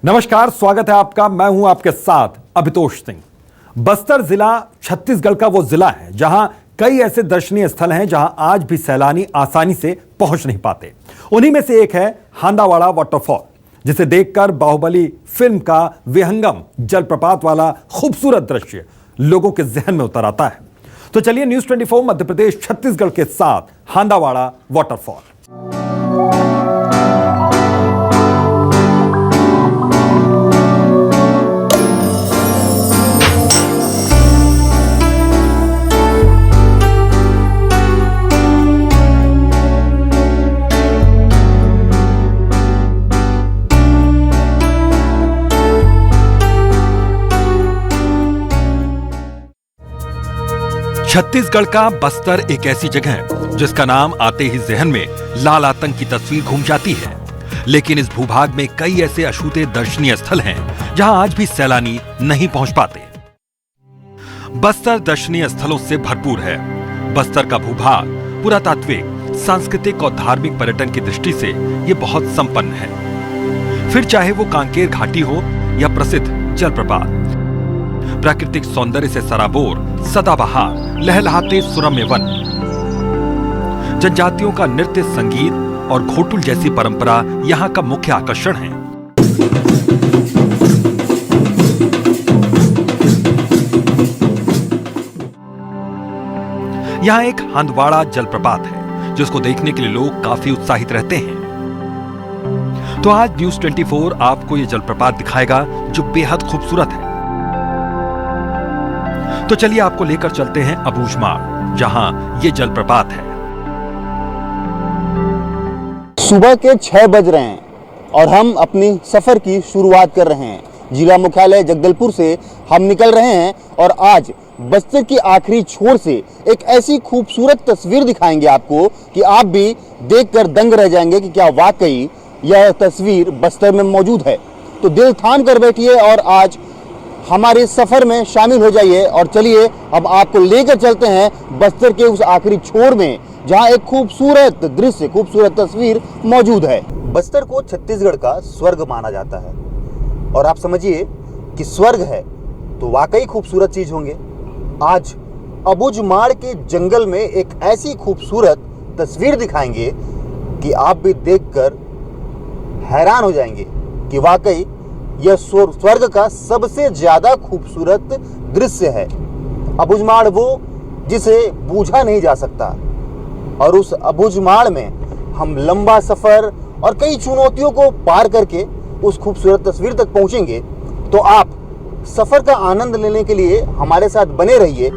नमस्कार, स्वागत है आपका। मैं हूं आपके साथ अभितोष सिंह। बस्तर जिला छत्तीसगढ़ का वो जिला है जहां कई ऐसे दर्शनीय स्थल हैं जहां आज भी सैलानी आसानी से पहुंच नहीं पाते। उन्हीं में से एक है हांदावाड़ा वाटरफॉल, जिसे देखकर बाहुबली फिल्म का विहंगम जलप्रपात वाला खूबसूरत दृश्य लोगों के जहन में उतर आता है। तो चलिए न्यूज़ 24 मध्य प्रदेश छत्तीसगढ़ के साथ हांदावाड़ा वाटरफॉल। छत्तीसगढ़ का बस्तर एक ऐसी जगह है जिसका नाम आते ही जहन में लाल आतंक की तस्वीर घूम जाती है। लेकिन इस भूभाग में कई ऐसे अछूते दर्शनीय स्थल हैं जहां आज भी सैलानी नहीं पहुंच पाते। बस्तर दर्शनीय स्थलों से भरपूर है। बस्तर का भूभाग पुरातात्विक, सांस्कृतिक और धार्मिक पर्यटन की दृष्टि से ये बहुत संपन्न है। फिर चाहे वो कांकेर घाटी हो या प्रसिद्ध जलप्रपात, प्राकृतिक सौंदर्य से सराबोर सदाबहार लहलहाते सुरम्य वन, जनजातियों का नृत्य, संगीत और घोटुल जैसी परंपरा यहाँ का मुख्य आकर्षण है। यहाँ एक हांदवाड़ा जलप्रपात है जिसको देखने के लिए लोग काफी उत्साहित रहते हैं। तो आज न्यूज़ 24 आपको ये जलप्रपात दिखाएगा जो बेहद खूबसूरत है। तो चलिए आपको लेकर चलते हैं अबूझमाड़, जहां ये जलप्रपात है। सुबह के 6 बज रहे हैं और हम अपनी सफर की शुरुआत कर रहे हैं। जिला मुख्यालय जगदलपुर से हम निकल रहे हैं और आज बस्तर की आखिरी छोर से एक ऐसी खूबसूरत तस्वीर दिखाएंगे आपको कि आप भी देखकर दंग रह जाएंगे कि क्या वाकई यह तस्वीर बस्तर में मौजूद है। तो दिल थाम कर बैठिए और आज हमारे सफर में शामिल हो जाइए और चलिए अब आपको लेकर चलते हैं बस्तर के उस आखिरी छोर में जहां एक खूबसूरत दृश्य, खूबसूरत तस्वीर मौजूद है। बस्तर को छत्तीसगढ़ का स्वर्ग माना जाता है और आप समझिए कि स्वर्ग है तो वाकई खूबसूरत चीज होंगे। आज अबूझमाड़ के जंगल में एक ऐसी खूबसूरत तस्वीर दिखाएंगे कि आप भी देखकर हैरान हो जाएंगे कि वाकई यह स्वर्ग का सबसे ज्यादा खूबसूरत दृश्य है। अबूझमाड़ वो जिसे बूझा नहीं जा सकता और उस अबूझमाड़ में हम लंबा सफर और कई चुनौतियों को पार करके उस खूबसूरत तस्वीर तक पहुंचेंगे। तो आप सफर का आनंद लेने के लिए हमारे साथ बने रहिए।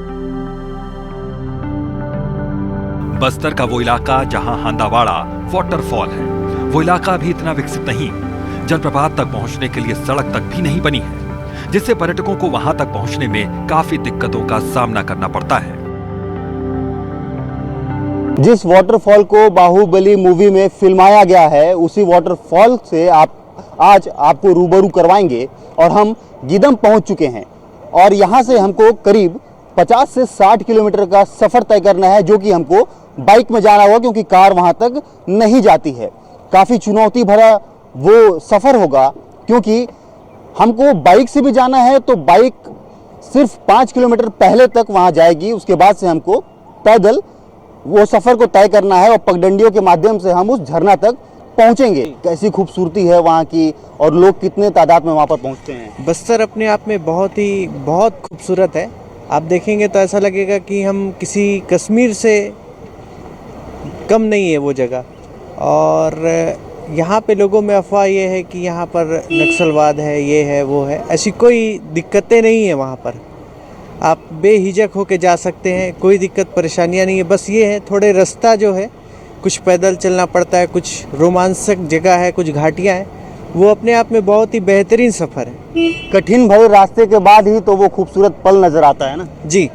बस्तर का वो इलाका जहां हांदावाड़ा वाटरफॉल है, वो इलाका अभी इतना विकसित नहीं। जलप्रपात तक पहुंचने के लिए सड़क तक भी नहीं बनी है, जिससे पर्यटकों को वहां तक पहुंचने में काफी दिक्कतों का सामना करना पड़ता है। जिस वाटरफॉल को बाहुबली मूवी में फिल्माया गया है उसी वाटरफॉल से आज आपको रूबरू करवाएंगे। और हम गीदम पहुंच चुके हैं और यहां से हमको करीब 50 से 60 किलोमीटर का सफर तय करना है, जो कि हमको बाइक में जाना होगा क्योंकि कार वहां तक नहीं जाती है। काफी चुनौती भरा वो सफर होगा क्योंकि हमको बाइक से भी जाना है तो बाइक सिर्फ 5 किलोमीटर पहले तक वहां जाएगी। उसके बाद से हमको पैदल वो सफर को तय करना है और पगडंडियों के माध्यम से हम उस झरना तक पहुंचेंगे। कैसी खूबसूरती है वहां की और लोग कितने तादाद में वहां पर पहुंचते हैं। बस्तर अपने आप में बहुत खूबसूरत है। आप देखेंगे तो ऐसा लगेगा कि हम किसी कश्मीर से कम नहीं है वो जगह। और यहाँ पे लोगों में अफवाह ये है कि यहाँ पर नक्सलवाद है, ये है, वो है। ऐसी कोई दिक्कतें नहीं है वहाँ पर। आप बेहिजक होके जा सकते हैं, कोई दिक्कत परेशानियाँ नहीं है। बस ये है थोड़े रास्ता जो है कुछ पैदल चलना पड़ता है, कुछ रोमांचक जगह है, कुछ घाटियाँ हैं। वो अपने आप में बहुत ही बेहतरीन सफ़र है। कठिन भरे रास्ते के बाद ही तो वो खूबसूरत पल नज़र आता है ना। जी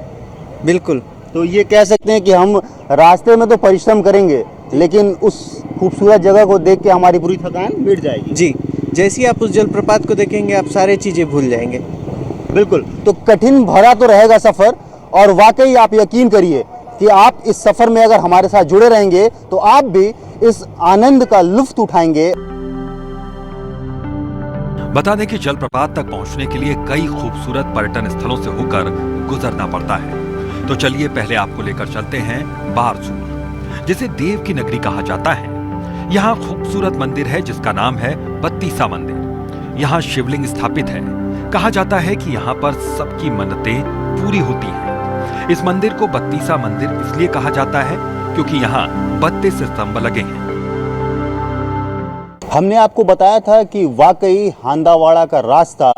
बिल्कुल। तो ये कह सकते हैं कि हम रास्ते में तो परिश्रम करेंगे लेकिन उस खूबसूरत जगह को देख के हमारी पूरी थकान मिट जाएगी। जी, जैसे ही आप उस जलप्रपात को देखेंगे आप सारी चीज़ें भूल जाएंगे। बिल्कुल। तो कठिन भरा तो रहेगा सफ़र और वाकई आप यकीन करिए कि आप इस सफ़र में अगर हमारे साथ जुड़े रहेंगे तो आप भी इस आनंद का लुत्फ उठाएंगे। बता दें कि जलप्रपात तक पहुंचने के लिए कई खूबसूरत पर्यटन स्थलों से होकर गुजरना पड़ता है। तो चलिए पहले आपको लेकर चलते हैं बारसूर, जिसे देव की नगरी कहा जाता है। यहाँ खूबसूरत मंदिर है जिसका नाम है बत्तीसा मंदिर। यहाँ शिवलिंग स्थापित है। कहा जाता है कि यहाँ पर सबकी मन्नतें पूरी होती हैं। इस मंदिर को बत्तीसा मंदिर इसलिए कहा जाता है क्योंकि यहाँ 32 स्तंभ लगे हैं। हमने आपको बताया था कि वाकई हांदावाड़ा का रास्ता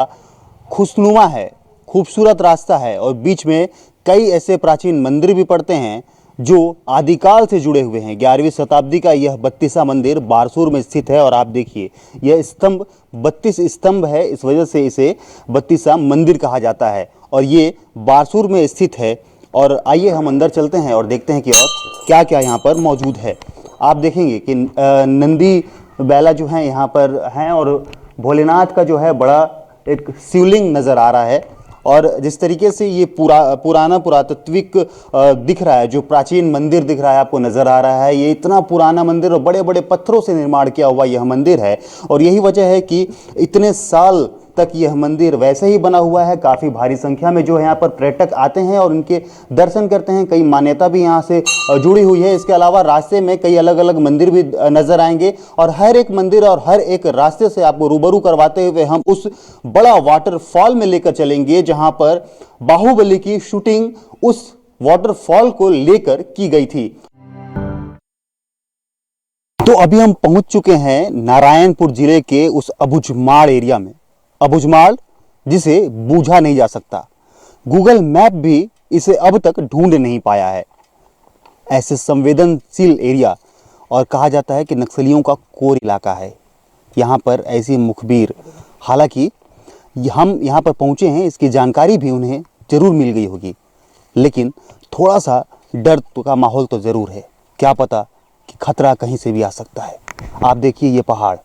खुशनुमा है, खूबसूरत रास्ता है और बीच में कई ऐसे प्राचीन मंदिर भी पड़ते हैं जो आदिकाल से जुड़े हुए हैं। 11वीं शताब्दी का यह बत्तीसा मंदिर बारसूर में स्थित है और आप देखिए यह स्तंभ 32 स्तंभ है, इस वजह से इसे बत्तीसा मंदिर कहा जाता है और ये बारसूर में स्थित है। और आइए हम अंदर चलते हैं और देखते हैं कि और क्या क्या यहाँ पर मौजूद है। आप देखेंगे कि नंदी बैला जो है यहाँ पर हैं और भोलेनाथ का जो है बड़ा एक शिवलिंग नज़र आ रहा है। और जिस तरीके से ये पुराना पुरातात्विक दिख रहा है, जो प्राचीन मंदिर दिख रहा है आपको नज़र आ रहा है, ये इतना पुराना मंदिर और बड़े बड़े पत्थरों से निर्माण किया हुआ यह मंदिर है। और यही वजह है कि इतने साल तक यह मंदिर वैसे ही बना हुआ है। काफ़ी भारी संख्या में जो है यहाँ पर पर्यटक आते हैं और इनके दर्शन करते हैं। कई मान्यता भी यहाँ से जुड़ी हुई है। इसके अलावा रास्ते में कई अलग अलग मंदिर भी नजर आएंगे और हर एक मंदिर और हर एक रास्ते से आपको रूबरू करवाते हुए हम उस बड़ा वाटरफॉल में लेकर चलेंगे जहां पर बाहुबली की शूटिंग उस वाटरफॉल को लेकर की गई थी। तो अभी हम पहुंच चुके हैं नारायणपुर जिले के उस अबुझमाड़ एरिया में। अबुझमाड़ जिसे बूझा नहीं जा सकता, गूगल मैप भी इसे अब तक ढूंढ नहीं पाया है। ऐसे संवेदनशील एरिया और कहा जाता है कि नक्सलियों का कोर इलाका है। यहाँ पर ऐसी मुखबिर, हालांकि हम यहाँ पर पहुँचे हैं, इसकी जानकारी भी उन्हें ज़रूर मिल गई होगी, लेकिन थोड़ा सा डर का माहौल तो ज़रूर है। क्या पता कि खतरा कहीं से भी आ सकता है। आप देखिए ये पहाड़,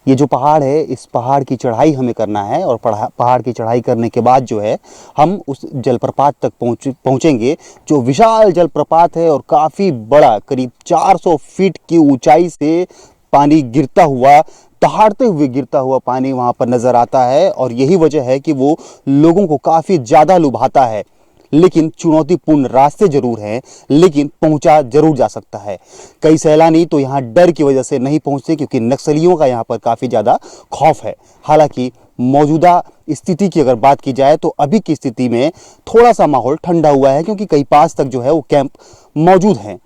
ये जो पहाड़ है, इस पहाड़ की चढ़ाई हमें करना है और पहाड़ की चढ़ाई करने के बाद जो है हम उस जलप्रपात तक पहुँचेंगे, जो विशाल जलप्रपात है और काफ़ी बड़ा, करीब 400 फीट की ऊंचाई से पानी गिरता हुआ, दहाड़ते हुए गिरता हुआ पानी वहाँ पर नज़र आता है। और यही वजह है कि वो लोगों को काफ़ी ज़्यादा लुभाता है। लेकिन चुनौतीपूर्ण रास्ते जरूर हैं, लेकिन पहुंचा जरूर जा सकता है। कई सैलानी तो यहाँ डर की वजह से नहीं पहुंचते क्योंकि नक्सलियों का यहाँ पर काफ़ी ज़्यादा खौफ है। हालांकि मौजूदा स्थिति की अगर बात की जाए तो अभी की स्थिति में थोड़ा सा माहौल ठंडा हुआ है क्योंकि कई पास तक जो है वो कैंप मौजूद हैं।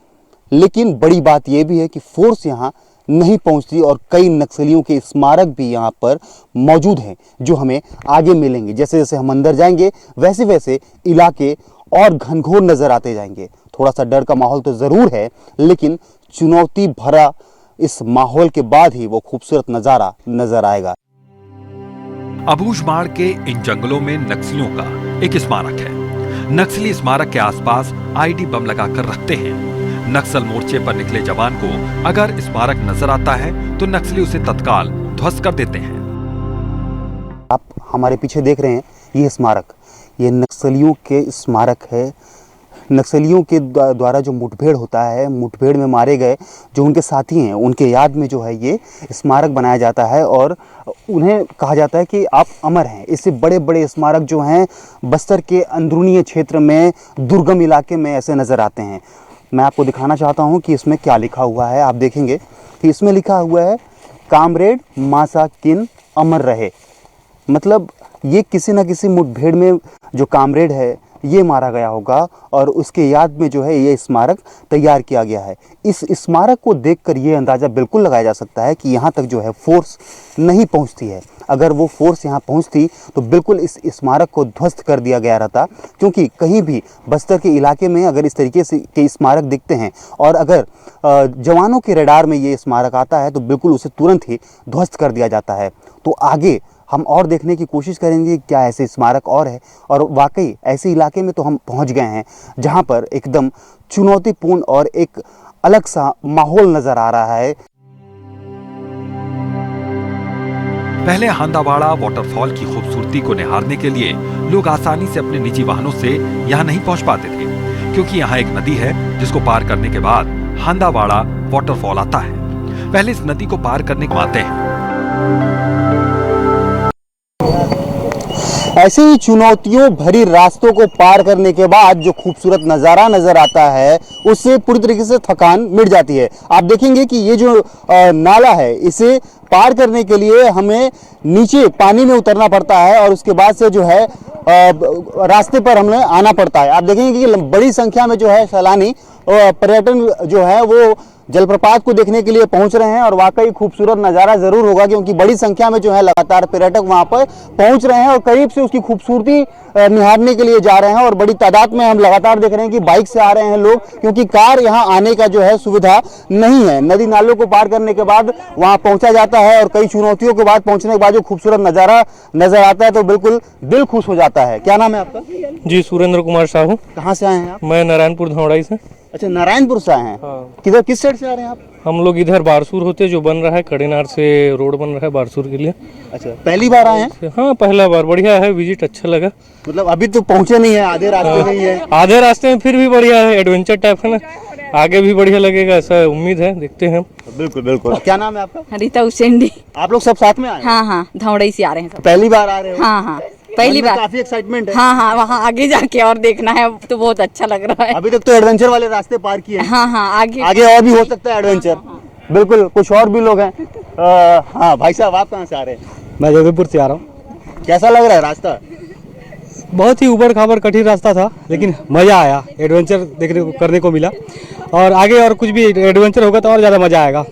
लेकिन बड़ी बात यह भी है कि फोर्स यहाँ नहीं पहुंचती और कई नक्सलियों के स्मारक भी यहाँ पर मौजूद हैं जो हमें आगे मिलेंगे। जैसे जैसे हम अंदर जाएंगे वैसे वैसे इलाके और घनघोर नजर आते जाएंगे। थोड़ा सा डर का माहौल तो ज़रूर है, लेकिन चुनौती भरा इस माहौल के बाद ही वो खूबसूरत नज़ारा नजर आएगा। अबूझमाड़ के इन जंगलों में नक्सलियों का एक स्मारक है। नक्सली स्मारक के आसपास आईडी बम लगाकर रखते हैं। नक्सल मोर्चे पर निकले जवान को अगर स्मारक नजर आता है तो नक्सली उसे तत्काल ध्वस्त कर देते हैं। आप हमारे पीछे देख रहे हैं ये स्मारक, ये नक्सलियों के स्मारक है। नक्सलियों के द्वारा जो मुठभेड़ होता है, मुठभेड़ में मारे गए जो उनके साथी हैं, उनके याद में जो है ये स्मारक बनाया जाता है और उन्हें कहा जाता है कि आप अमर हैं। इससे बड़े बड़े स्मारक जो हैं बस्तर के अंदरूनी क्षेत्र में, दुर्गम इलाके में ऐसे नज़र आते हैं। मैं आपको दिखाना चाहता हूं कि इसमें क्या लिखा हुआ है। आप देखेंगे कि इसमें लिखा हुआ है कामरेड मासा किन अमर रहे। मतलब ये किसी न किसी मुठभेड़ में जो कामरेड है ये मारा गया होगा और उसके याद में जो है ये स्मारक तैयार किया गया है। इस स्मारक को देखकर ये अंदाज़ा बिल्कुल लगाया जा सकता है कि यहाँ तक जो है फोर्स नहीं पहुँचती है। अगर वो फोर्स यहाँ पहुँचती तो बिल्कुल इस स्मारक को ध्वस्त कर दिया गया रहता, क्योंकि कहीं भी बस्तर के इलाके में अगर इस तरीके से के स्मारक दिखते हैं और अगर जवानों के रडार में ये स्मारक आता है तो बिल्कुल उसे तुरंत ही ध्वस्त कर दिया जाता है। तो आगे हम और देखने की कोशिश करेंगे क्या ऐसे स्मारक और है, और वाकई ऐसे इलाके में तो हम पहुंच गए हैं जहां पर एकदम चुनौतीपूर्ण और एक अलग सा माहौल नजर आ रहा है। पहले हांदावाड़ा वाटरफॉल की खूबसूरती को निहारने के लिए लोग आसानी से अपने निजी वाहनों से यहाँ नहीं पहुंच पाते थे, क्योंकि यहाँ एक नदी है जिसको पार करने के बाद हांदावाड़ा वाटरफॉल आता है। पहले इस नदी को पार करने के आते हैं। ऐसे ही चुनौतियों भरी रास्तों को पार करने के बाद जो खूबसूरत नज़ारा नज़र आता है उससे पूरी तरीके से थकान मिट जाती है। आप देखेंगे कि ये जो नाला है इसे पार करने के लिए हमें नीचे पानी में उतरना पड़ता है और उसके बाद से जो है रास्ते पर हमें आना पड़ता है। आप देखेंगे कि बड़ी संख्या में जो है सैलानी पर्यटन जो है वो जलप्रपात को देखने के लिए पहुंच रहे हैं और वाकई खूबसूरत नज़ारा ज़रूर होगा, क्योंकि बड़ी संख्या में जो है लगातार पर्यटक वहां पर पहुंच रहे हैं और करीब से उसकी खूबसूरती निहारने के लिए जा रहे हैं। और बड़ी तादाद में हम लगातार देख रहे हैं कि बाइक से आ रहे हैं लोग, क्योंकि कार यहां आने का जो है सुविधा नहीं है। नदी नालों को पार करने के बाद वहां पहुंचा जाता है और कई चुनौतियों के बाद पहुंचने के बाद जो खूबसूरत नज़ारा नजर आता है तो बिल्कुल दिल खुश हो जाता है। क्या नाम है आपका? जी सुरेंद्र कुमार साहू। कहाँ से आए हैं आप? मैं नारायणपुर धौड़ाई से। अच्छा, नारायणपुर से आए हैं। हाँ। किधर, किस साइड से आ रहे हैं आप? हम लोग इधर बारसूर होते जो बन रहा है, कड़ेनार से रोड बन रहा है बारसूर के लिए। अच्छा, पहली बार आए हैं? हाँ पहला बार, बढ़िया है, विजिट अच्छा लगा। मतलब अभी तो पहुंचे नहीं है, आधे रास्ते में ही है। आधे रास्ते में फिर भी बढ़िया है, एडवेंचर टाइप है ना, आगे भी बढ़िया लगेगा ऐसा उम्मीद है, देखते हैं। बिल्कुल बिल्कुल। क्या नाम है आपका? रीता हुसैन। आप लोग सब साथ में आए? हाँ हाँ, धौड़ई से आ रहे हैं सब। पहली बार आ रहे हो? हाँ हाँ, पहली मन में बार। काफी एक्साइटमेंट है। हाँ हाँ, वहाँ आगे जाके और देखना है तो बहुत अच्छा लग रहा है। अभी तक तो एडवेंचर वाले रास्ते पार किए हैं। हाँ हाँ, आगे और भी हो सकता है एडवेंचर। बिल्कुल, कुछ और भी लोग हैं। हाँ भाई साहब, आप कहाँ से आ रहे हैं? मैं जबलपुर से आ रहा हूँ। कैसा लग रहा है रास्ता? बहुत ही उबड़ खाबड़ कठिन रास्ता था, लेकिन मज़ा आया, एडवेंचर देखने को करने को मिला। और आगे और कुछ भी एडवेंचर होगा तो और ज़्यादा मज़ा आएगा।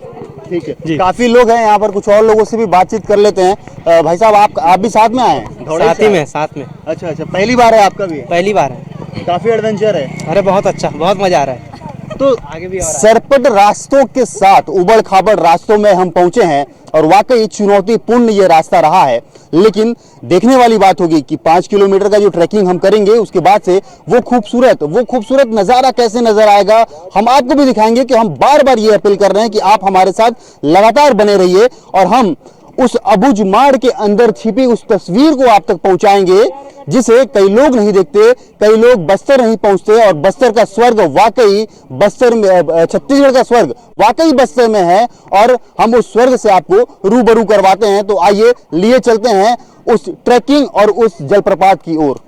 ठीक है जी। काफी लोग हैं यहाँ पर, कुछ और लोगों से भी बातचीत कर लेते हैं। भाई साहब, आप भी साथ में आए हैं? साथ में। अच्छा अच्छा, पहली बार है आपका भी? पहली बार है। काफी एडवेंचर है। अरे बहुत अच्छा, बहुत मज़ा आ रहा है। तो आगे भी और सरपट रास्तों के साथ उबड़ खाबड़ रास्तों में हम पहुंचे हैं और वाकई चुनौतीपूर्ण ये रास्ता रहा है। लेकिन देखने वाली बात होगी कि 5 किलोमीटर का जो ट्रैकिंग हम करेंगे उसके बाद से वो खूबसूरत नज़ारा कैसे नजर आएगा, हम आपको भी दिखाएंगे। कि हम बार बार ये अपील कर रहे हैं कि आप हमारे साथ लगातार बने रहिए और हम उस अबुझमाड़ के अंदर छिपी उस तस्वीर को आप तक पहुंचाएंगे जिसे कई लोग नहीं देखते, कई लोग बस्तर नहीं पहुंचते। और बस्तर का स्वर्ग वाकई बस्तर में, छत्तीसगढ़ का स्वर्ग वाकई बस्तर में है और हम उस स्वर्ग से आपको रूबरू करवाते हैं। तो आइए लिए चलते हैं उस ट्रैकिंग और उस जलप्रपात की ओर।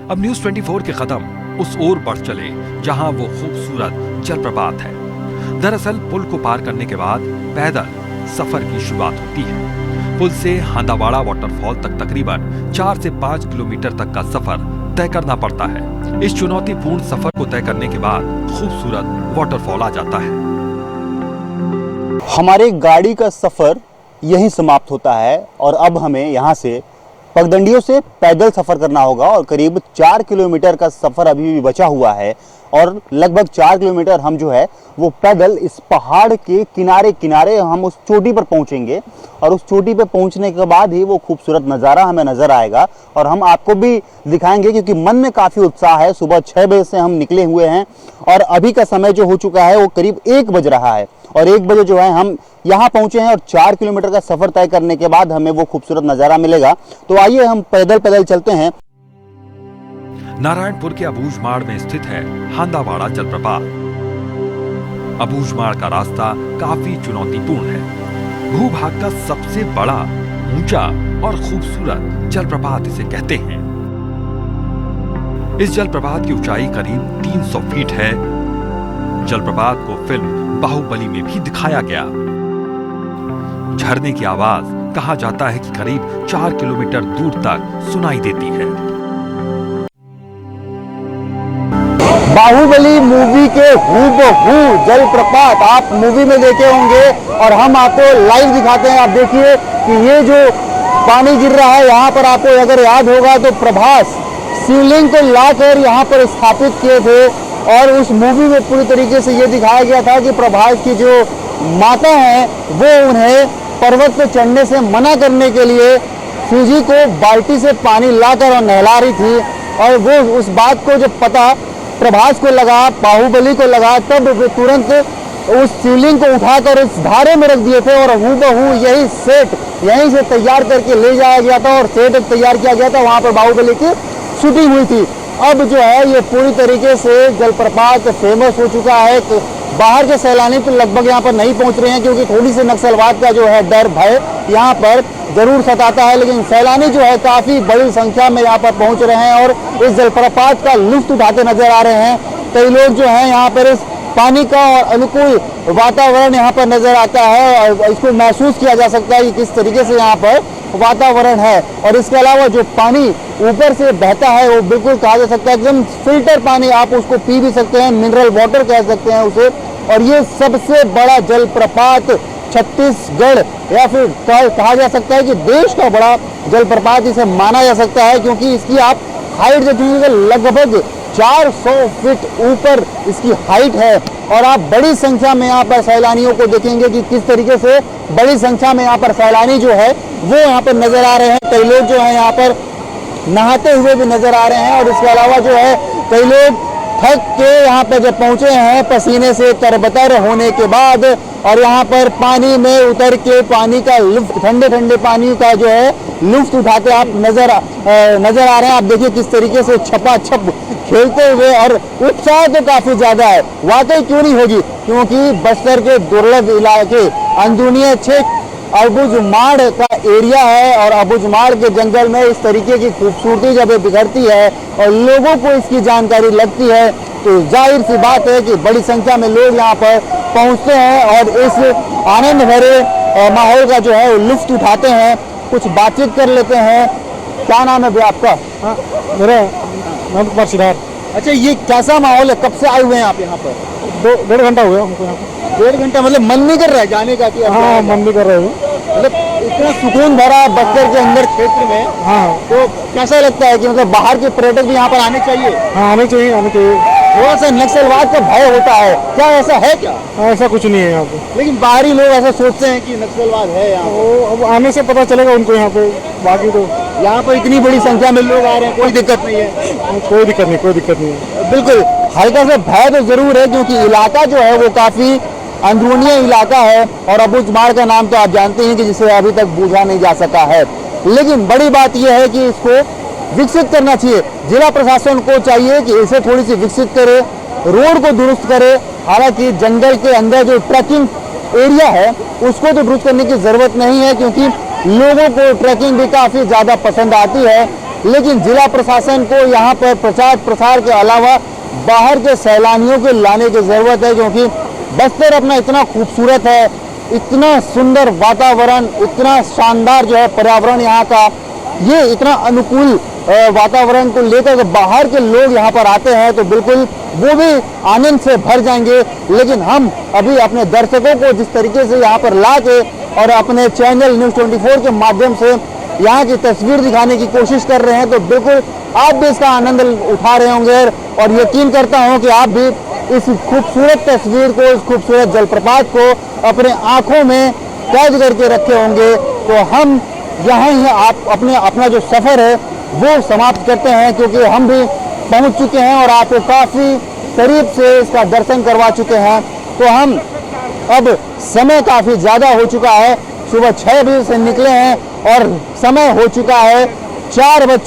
अब न्यूज 24 के कदम उस ओर बढ़ चले जहां वो खूबसूरत जलप्रपात है। दरअसल पुल को पार करने के बाद पैदल सफर की शुरुआत होती है। पुल से हांदावाड़ा वाटरफॉल तक तकरीबन 4 से 5 किलोमीटर तक का सफर तय करना पड़ता है। इस चुनौतीपूर्ण सफर को तय करने के बाद खूबसूरत वाटरफॉल आ जाता है। हमारे गाड़ी का सफर यहीं समाप्त होता है और अब हमें यहाँ से पगडंडियों से पैदल सफर करना होगा और करीब 4 किलोमीटर का सफर अभी भी बचा हुआ है और लगभग 4 किलोमीटर हम जो है वो पैदल इस पहाड़ के किनारे किनारे हम उस चोटी पर पहुंचेंगे और उस चोटी पर पहुंचने के बाद ही वो खूबसूरत नज़ारा हमें नज़र आएगा और हम आपको भी दिखाएंगे, क्योंकि मन में काफ़ी उत्साह है। सुबह 6 बजे से हम निकले हुए हैं और अभी का समय जो हो चुका है वो करीब 1 बज रहा है और 1 बजे जो है हम यहाँ पहुँचे हैं और 4 किलोमीटर का सफ़र तय करने के बाद हमें वो खूबसूरत नज़ारा मिलेगा। तो आइए हम पैदल चलते हैं। नारायणपुर के अबूझमाड़ में स्थित है हांदावाड़ा जलप्रपात। अबूझमाड़ का रास्ता काफी चुनौतीपूर्ण है। भूभाग का सबसे बड़ा, ऊंचा और खूबसूरत जलप्रपात इसे कहते हैं। इस जलप्रपात की ऊंचाई करीब 300 फीट है। जलप्रपात को फिल्म बाहुबली में भी दिखाया गया। झरने की आवाज कहा जाता है कि करीब 4 किलोमीटर दूर तक सुनाई देती है। बाहुबली मूवी के हूबहू जलप्रपात आप मूवी में देखे होंगे और हम आपको लाइव दिखाते हैं। आप देखिए कि ये जो पानी गिर रहा है यहाँ पर, आपको अगर याद होगा तो प्रभास शिवलिंग को लाकर यहाँ पर स्थापित किए थे और उस मूवी में पूरी तरीके से ये दिखाया गया था कि प्रभास की जो माता है वो उन्हें पर्वत पर चढ़ने से मना करने के लिए शिवजी को बाल्टी से पानी लाकर और नहला रही थी और वो उस बात को जब पता प्रभास को लगा, बाहुबली को लगा, तब वे तुरंत उस शिवलिंग को उठाकर इस धारे में रख दिए थे और हूबहू यही सेट यहीं से तैयार करके ले जाया गया था और सेट तैयार किया गया था। वहाँ पर बाहुबली की शूटिंग हुई थी। अब जो है ये पूरी तरीके से जलप्रपात फेमस हो चुका है, बाहर के सैलानी तो लगभग यहाँ पर नहीं पहुँच रहे हैं, क्योंकि थोड़ी सी नक्सलवाद का जो है डर भय यहाँ पर जरूर सताता है। लेकिन सैलानी जो है काफ़ी बड़ी संख्या में यहाँ पर पहुँच रहे हैं और इस जलप्रपात का लुत्फ उठाते नजर आ रहे हैं। कई लोग जो हैं यहाँ पर इस पानी का और अनुकूल वातावरण यहाँ पर नजर आता है और इसको महसूस किया जा सकता है कि किस तरीके से यहाँ पर वातावरण है। और इसके अलावा जो पानी ऊपर से बहता है वो बिल्कुल कहा जा सकता है एकदम फिल्टर पानी, आप उसको पी भी सकते हैं, मिनरल वाटर कह सकते हैं उसे। और ये सबसे बड़ा जलप्रपात छत्तीसगढ़ या फिर कहा जा सकता है कि देश का बड़ा जलप्रपात इसे माना जा सकता है, क्योंकि इसकी आप हाइट देखेंगे लगभग 400 फीट ऊपर इसकी हाइट है। और आप बड़ी संख्या में यहाँ पर सैलानियों को देखेंगे कि किस तरीके से बड़ी संख्या में यहाँ पर सैलानी जो है वो यहाँ पर नजर आ रहे हैं। कई लोग जो है यहाँ पर नहाते हुए भी नजर आ रहे हैं और इसके अलावा जो है कई लोग थक के यहाँ पर जब पहुंचे हैं पसीने से तरबतर होने के बाद और यहाँ पर पानी में उतर के पानी का लुत्फ, ठंडे ठंडे पानी का जो है लुत्फ उठाते आप नजर आ रहे हैं। आप देखिए किस तरीके से छपाछप खेलते हुए, और उत्साह तो काफी ज्यादा है। वाकई क्यों नहीं होगी, क्योंकि बस्तर के दुर्लभ इलाके अंदरूनी क्षेत्र अबुझमाड़ का एरिया है और अबुझमाड़ के जंगल में इस तरीके की खूबसूरती जब बिखरती है और लोगों को इसकी जानकारी लगती है तो जाहिर सी बात है कि बड़ी संख्या में लोग यहाँ पर पहुँचते हैं और इस आनंद भरे माहौल का जो है वो लुत्फ उठाते हैं। कुछ बातचीत कर लेते हैं। क्या नाम है भैया आपका? मेरा नाम कुमार सिद्धार्थ। अच्छा, ये कैसा माहौल है, कब से आए हुए हैं आप यहाँ पर? 1.5 घंटा हुआ हमको यहाँ पे। 1.5 घंटा, मतलब मन नहीं कर रहा है जाने का कि हाँ, मन भी कर रहे हैं। मतलब इतना सुकून भरा बस्तर के अंदर क्षेत्र में, हाँ, तो कैसा लगता है कि मतलब बाहर के पर्यटक भी यहाँ पर आने चाहिए? हाँ, आने चाहिए, आने चाहिए। थोड़ा सा नक्सलवाद का भय होता है, क्या ऐसा है क्या? ऐसा कुछ नहीं है यहाँ पे। लेकिन बाहरी लोग ऐसा सोचते हैं कि नक्सलवाद है यहाँ पर। वो अब आने से पता चलेगा उनको यहाँ पे, बाकी तो यहाँ पर इतनी बड़ी संख्या में लोग आ रहे हैं, कोई दिक्कत नहीं है? कोई दिक्कत नहीं, कोई दिक्कत नहीं है। बिल्कुल, हल्का सा भय तो जरूर है, क्योंकि इलाका जो है वो काफी अंदरूनी इलाका है और अबुझमाड़ का नाम तो आप जानते हैं कि जिसे अभी तक बूझा नहीं जा सका है। लेकिन बड़ी बात यह है कि इसको विकसित करना चाहिए। जिला प्रशासन को चाहिए कि इसे थोड़ी सी विकसित करे, रोड को दुरुस्त करे। हालांकि जंगल के अंदर जो ट्रैकिंग एरिया है उसको तो दुरुस्त करने की जरूरत नहीं है, क्योंकि लोगों को ट्रैकिंग भी काफी ज्यादा पसंद आती है। लेकिन जिला प्रशासन को यहाँ पर प्रचार प्रसार के अलावा बाहर के सैलानियों को लाने की जरूरत है, क्योंकि बस्तर अपना इतना खूबसूरत है, इतना सुंदर वातावरण, इतना शानदार जो है पर्यावरण यहाँ का, ये इतना अनुकूल वातावरण को लेकर जब बाहर के लोग यहाँ पर आते हैं तो बिल्कुल वो भी आनंद से भर जाएंगे। लेकिन हम अभी अपने दर्शकों को जिस तरीके से यहाँ पर ला के और अपने चैनल न्यूज़ 24 के माध्यम से यहाँ की तस्वीर दिखाने की कोशिश कर रहे हैं, तो बिल्कुल आप भी इसका आनंद उठा रहे होंगे और यकीन करता हूँ कि आप भी इस खूबसूरत तस्वीर को, इस खूबसूरत जलप्रपात को अपने आंखों में कैद करके रखे होंगे। तो हम यहाँ ही अपना जो सफ़र है वो समाप्त करते हैं, क्योंकि हम भी पहुँच चुके हैं और आपको काफ़ी करीब से इसका दर्शन करवा चुके हैं। तो हम अब समय काफ़ी ज़्यादा हो चुका है, सुबह 6 बजे से निकले हैं और समय हो चुका है 4 बज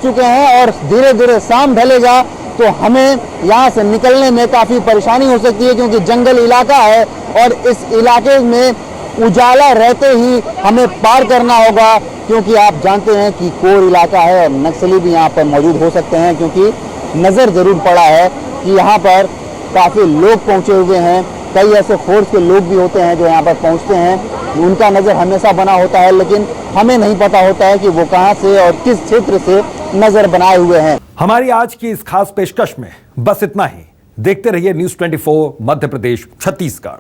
चुके हैं और धीरे धीरे शाम ढलेगा तो हमें यहाँ से निकलने में काफ़ी परेशानी हो सकती है, क्योंकि जंगल इलाका है और इस इलाके में उजाला रहते ही हमें पार करना होगा, क्योंकि आप जानते हैं कि कोर इलाका है और नक्सली भी यहाँ पर मौजूद हो सकते हैं। क्योंकि नज़र ज़रूर पड़ा है कि यहाँ पर काफ़ी लोग पहुँचे हुए हैं, कई ऐसे फोर्स के लोग भी होते हैं जो यहाँ पर पहुँचते हैं, उनका नज़र हमेशा बना होता है, लेकिन हमें नहीं पता होता है कि वो कहाँ से और किस क्षेत्र से नज़र बनाए हुए हैं। हमारी आज की इस खास पेशकश में बस इतना ही। देखते रहिए न्यूज़ 24 मध्य प्रदेश छत्तीसगढ़।